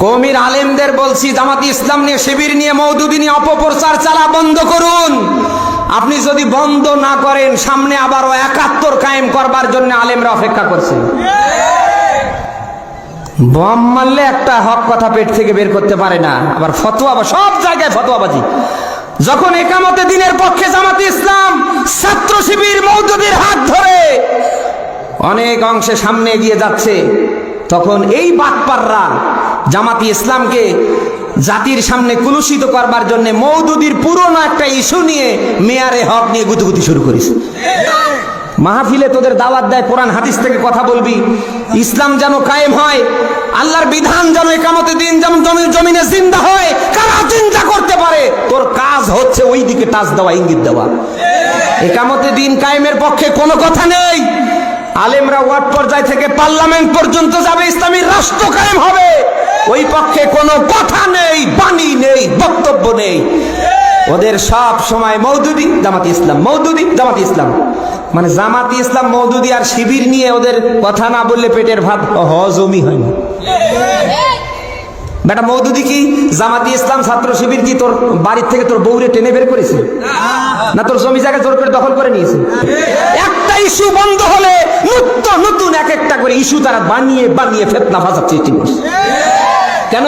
কওমির আলেমদের বলছি, জামাতি ইসলাম নিয়ে, শিবির নিয়ে, মওদুদি নিয়ে অপপ্রচার চালা বন্ধ করুন। আপনি যদি বন্ধ না করেন, সামনে আবারও ৭১ কায়েম করবার জন্য আলেমরা অপেক্ষা করছে। বম মারলে একটা হক কথা পেট থেকে বের করতে পারে না, আবার ফতোয়া, সব জায়গায় ফতোয়াবাজি। যখন একামতে দিনের পক্ষে জামাতি ইসলাম, ছাত্র শিবির, মওদুদির হাত ধরে অনেক অংশে সামনে এগিয়ে যাচ্ছে, তখন এই বাটপাররা জামাতি ইসলামকে জাতির সামনে কুলুষিত করবার জন্য মওদুদির পুরনো একটা ইস্যু নিয়ে, মেয়ারে হক নিয়ে গুতুগুতি শুরু করেছে। মাহফিলে তোদের দাওয়াত দেয়, কোরআন হাদিস থেকে কথা বলবি, ইসলাম যেন কায়েম হয়, আল্লাহর বিধান যেন একামতে দিন যেমন জমিনে জিন্দা হয়, কারা চিন্তা করতে পারে। তোর কাজ হচ্ছে ওই দিকে টাচ দেওয়া, ইঙ্গিত দেওয়া। একামতে দিন কায়েমের পক্ষে কোনো কথা নেই। আলেমরা ওয়ার্ড পর্যায় থেকে পার্লামেন্ট পর্যন্ত যাবে, ইসলামী রাষ্ট্র কায়েম হবে, ওই পক্ষে কোনো কথা নেই, বাণী নেই, বক্তব্য নেই। ওদের সব সময় মওদুদি জামাতি ইসলাম, মওদুদি জামাতি ইসলাম, মানে জামাতি ইসলাম, মওদুদি আর শিবির নিয়ে ওদের কথা না বললে পেটের ভাত হজমই হয় না। বেটা মওদুদি কি, জামাতি ইসলাম, ছাত্র শিবির কি তোর বাড়ির থেকে তোর বউরে টেনে বের করেছে? না তোর জমি জায়গা জোর করে দখল করে নিয়েছে? একটা ইস্যু বন্ধ হলে নতুন নতুন এক একটা করে ইস্যু তারা বানিয়ে বানিয়ে ফিতনা ফাসাদ সৃষ্টি করছে। কেন?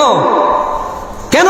কেন?